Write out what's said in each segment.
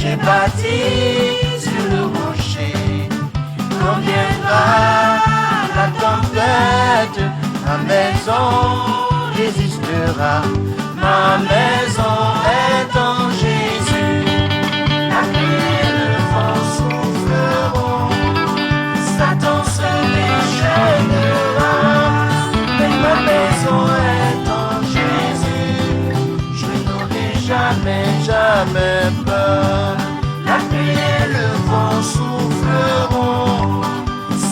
J'ai bâti sur le rocher. Quand viendra la tempête, ma maison résistera. Ma maison est en Jésus. La pluie et le vent souffleront. Satan se déchaînera. Mais ma maison est en Jésus. Je n'aurai jamais peur. La pluie et le vent souffleront.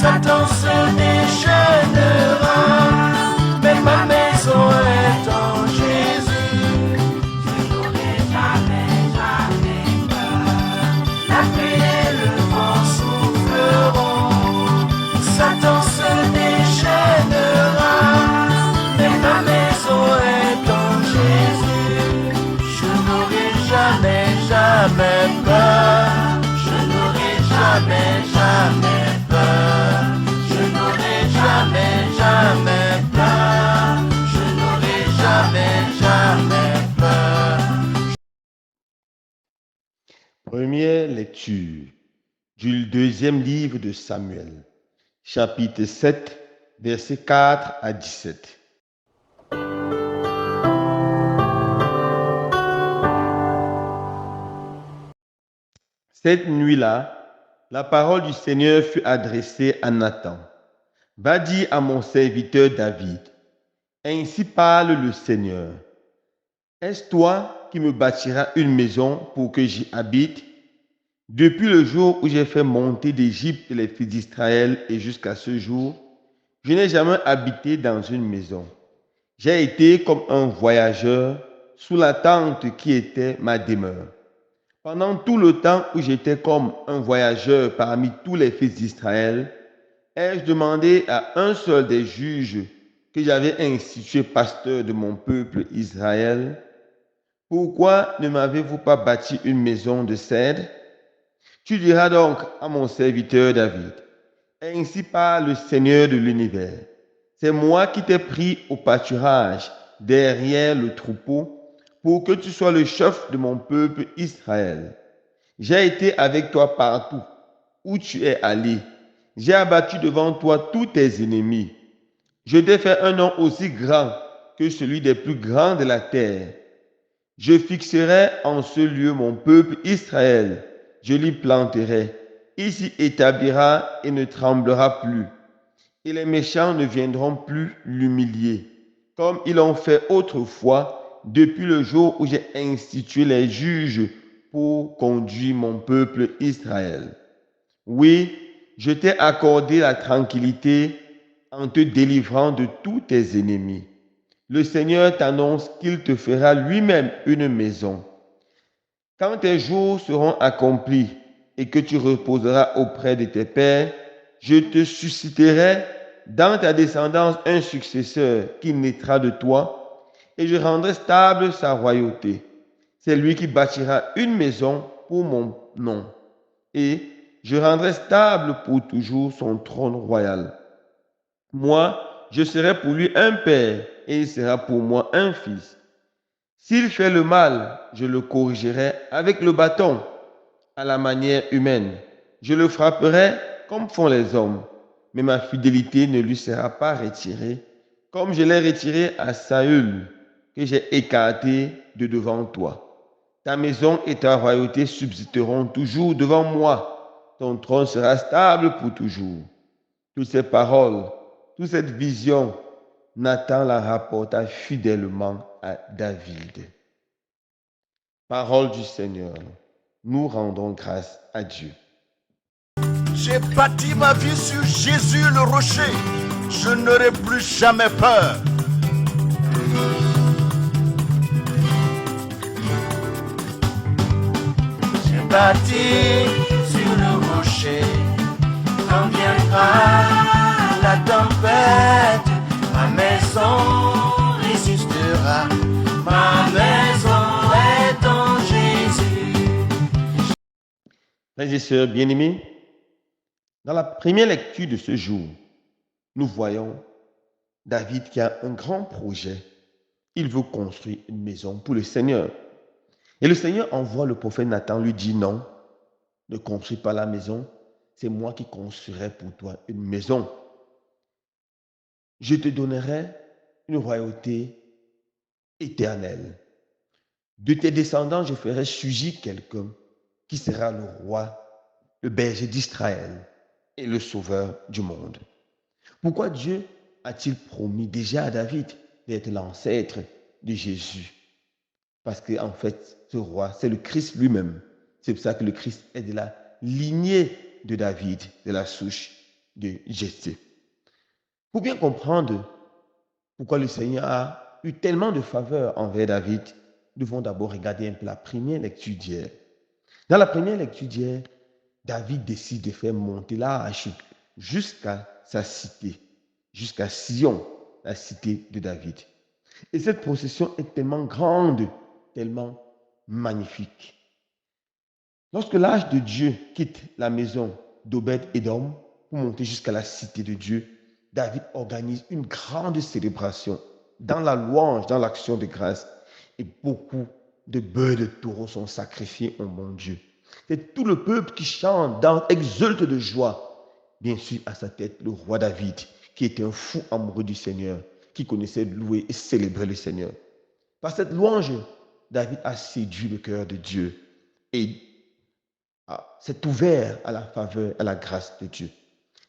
Satan se déchaînera. Mais ma maison est en Jésus. Je n'aurai jamais peur. La pluie et le vent souffleront. Satan se déchaînera. Mais ma maison est en Jésus. Je n'aurai jamais peur. Je n'aurai jamais peur. Je n'aurai jamais peur. Je n'aurai jamais peur. Première lecture du deuxième livre de Samuel, chapitre 7, versets 4 à 17. Cette nuit-là, la parole du Seigneur fut adressée à Nathan. Va dire à mon serviteur David, ainsi parle le Seigneur. Est-ce toi qui me bâtiras une maison pour que j'y habite? Depuis le jour où j'ai fait monter d'Égypte les fils d'Israël et jusqu'à ce jour, je n'ai jamais habité dans une maison. J'ai été comme un voyageur sous la tente qui était ma demeure. Pendant tout le temps où j'étais comme un voyageur parmi tous les fils d'Israël, ai-je demandé à un seul des juges que j'avais institué pasteur de mon peuple Israël, pourquoi ne m'avez-vous pas bâti une maison de cèdre? Tu diras donc à mon serviteur David, ainsi parle le Seigneur de l'univers. C'est moi qui t'ai pris au pâturage derrière le troupeau pour que tu sois le chef de mon peuple Israël. J'ai été avec toi partout où tu es allé. J'ai abattu devant toi tous tes ennemis. Je t'ai fait un nom aussi grand que celui des plus grands de la terre. Je fixerai en ce lieu mon peuple Israël. Je l'y planterai. Il s'y établira et ne tremblera plus. Et les méchants ne viendront plus l'humilier, comme ils l'ont fait autrefois, depuis le jour où j'ai institué les juges pour conduire mon peuple Israël. Oui, je t'ai accordé la tranquillité en te délivrant de tous tes ennemis. Le Seigneur t'annonce qu'il te fera lui-même une maison. Quand tes jours seront accomplis et que tu reposeras auprès de tes pères, je te susciterai dans ta descendance un successeur qui naîtra de toi, et je rendrai stable sa royauté. C'est lui qui bâtira une maison pour mon nom, et je rendrai stable pour toujours son trône royal. Moi, je serai pour lui un père, et il sera pour moi un fils. S'il fait le mal, je le corrigerai avec le bâton, à la manière humaine. Je le frapperai comme font les hommes, mais ma fidélité ne lui sera pas retirée, comme je l'ai retirée à Saül, que j'ai écarté de devant toi. Ta maison et ta royauté subsisteront toujours devant moi. Ton trône sera stable pour toujours. Toutes ces paroles, toute cette vision, Nathan la rapporta fidèlement à David. Parole du Seigneur. Nous rendons grâce à Dieu. J'ai bâti ma vie sur Jésus le rocher. Je n'aurai plus jamais peur. J'ai bâti sur le rocher. Quand viendra la tempête, ma maison résistera. Ma maison est en Jésus. Frères et sœurs bien-aimés, dans la première lecture de ce jour, nous voyons David qui a un grand projet. Il veut construire une maison pour le Seigneur. Et le Seigneur envoie le prophète Nathan, lui dit non, ne construis pas la maison, c'est moi qui construirai pour toi une maison. Je te donnerai une royauté éternelle. De tes descendants, je ferai surgir quelqu'un qui sera le roi, le berger d'Israël et le sauveur du monde. Pourquoi Dieu a-t-il promis déjà à David d'être l'ancêtre de Jésus? Parce qu'en fait, ce roi, c'est le Christ lui-même. C'est pour ça que le Christ est de la lignée de David, de la souche de Jessé. Pour bien comprendre pourquoi le Seigneur a eu tellement de faveur envers David, nous devons d'abord regarder un peu la première lecture d'hier. Dans la première lecture d'hier, David décide de faire monter l'arche jusqu'à sa cité, jusqu'à Sion, la cité de David. Et cette procession est tellement grande, tellement magnifique. Lorsque l'arche de Dieu quitte la maison d'Obed-Édom pour monter jusqu'à la cité de Dieu, David organise une grande célébration dans la louange, dans l'action de grâce. Et beaucoup de bœufs de taureaux sont sacrifiés au bon Dieu. C'est tout le peuple qui chante, danse, exulte de joie. Bien sûr, à sa tête, le roi David, qui était un fou amoureux du Seigneur, qui connaissait louer et célébrer le Seigneur. Par cette louange, David a séduit le cœur de Dieu et s'est ouvert à la faveur, à la grâce de Dieu.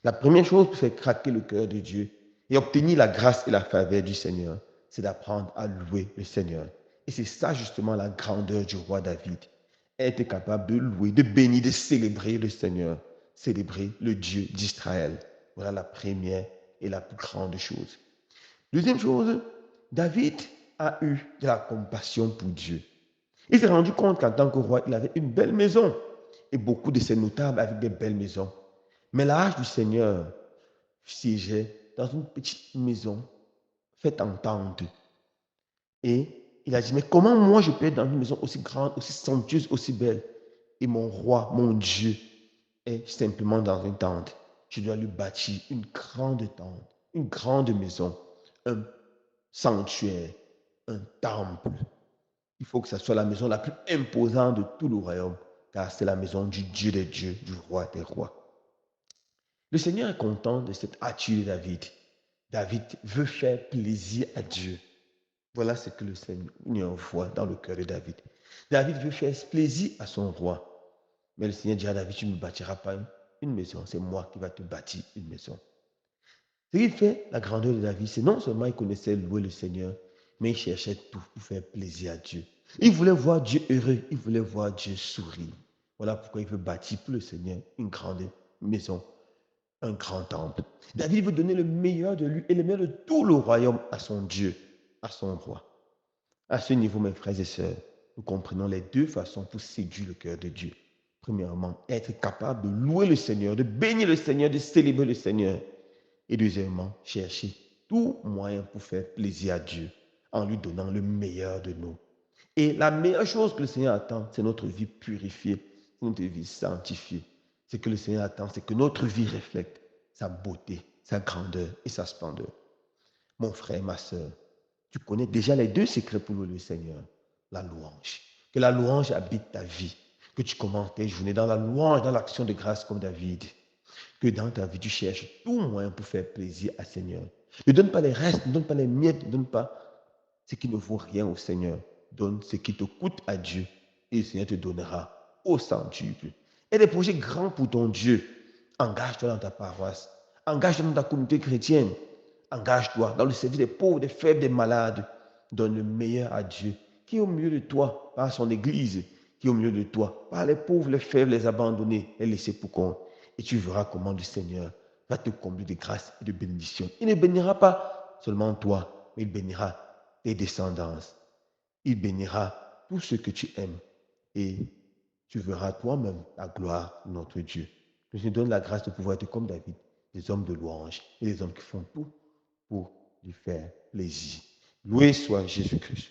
La première chose pour faire craquer le cœur de Dieu et obtenir la grâce et la faveur du Seigneur, c'est d'apprendre à louer le Seigneur. Et c'est ça justement la grandeur du roi David. Être capable de louer, de bénir, de célébrer le Seigneur, célébrer le Dieu d'Israël. Voilà la première et la plus grande chose. Deuxième chose, David a eu de la compassion pour Dieu. Il s'est rendu compte qu'en tant que roi, il avait une belle maison. Et beaucoup de ses notables avaient des belles maisons. Mais l'arche du Seigneur siégeait dans une petite maison faite en tente. Et il a dit, mais comment moi je peux être dans une maison aussi grande, aussi somptueuse, aussi belle? Et mon roi, mon Dieu, est simplement dans une tente. Je dois lui bâtir une grande tente, une grande maison, un sanctuaire, un temple. Il faut que ce soit la maison la plus imposante de tout le royaume, car c'est la maison du Dieu des dieux, du roi des rois. Le Seigneur est content de cette attitude de David. David veut faire plaisir à Dieu. Voilà ce que le Seigneur voit dans le cœur de David. David veut faire plaisir à son roi. Mais le Seigneur dit à David, tu ne me bâtiras pas une maison, c'est moi qui vais te bâtir une maison. Ce qui fait la grandeur de David, c'est non seulement il connaissait louer le Seigneur, mais il cherchait tout pour faire plaisir à Dieu. Il voulait voir Dieu heureux, il voulait voir Dieu sourire. Voilà pourquoi il veut bâtir pour le Seigneur une grande maison, un grand temple. David veut donner le meilleur de lui et le meilleur de tout le royaume à son Dieu, à son roi. À ce niveau, mes frères et sœurs, nous comprenons les deux façons pour séduire le cœur de Dieu. Premièrement, être capable de louer le Seigneur, de bénir le Seigneur, de célébrer le Seigneur. Et deuxièmement, chercher tout moyen pour faire plaisir à Dieu en lui donnant le meilleur de nous. Et la meilleure chose que le Seigneur attend, c'est notre vie purifiée, notre vie sanctifiée. Ce que le Seigneur attend, c'est que notre vie reflète sa beauté, sa grandeur et sa splendeur. Mon frère, ma soeur, tu connais déjà les deux secrets pour louer le Seigneur. La louange. Que la louange habite ta vie. Que tu commences tes journées dans la louange, dans l'action de grâce comme David. Que dans ta vie, tu cherches tout moyen pour faire plaisir au Seigneur. Ne donne pas les restes, ne donne pas les miettes, ne donne pas ce qui ne vaut rien au Seigneur. Donne ce qui te coûte à Dieu et le Seigneur te donnera au centuple. Et des projets grands pour ton Dieu. Engage-toi dans ta paroisse. Engage-toi dans ta communauté chrétienne. Engage-toi dans le service des pauvres, des faibles, des malades. Donne le meilleur à Dieu qui est au milieu de toi par son Église, qui est au milieu de toi par les pauvres, les faibles, les abandonnés, les laissés pour compte. Et tu verras comment le Seigneur va te combler de grâce et de bénédiction. Il ne bénira pas seulement toi, mais il bénira tes descendants. Il bénira tout ce que tu aimes. Et tu verras toi-même la gloire de notre Dieu. Que je donne la grâce de pouvoir être comme David, des hommes de louange et des hommes qui font tout pour lui faire plaisir. Loué soit Jésus-Christ.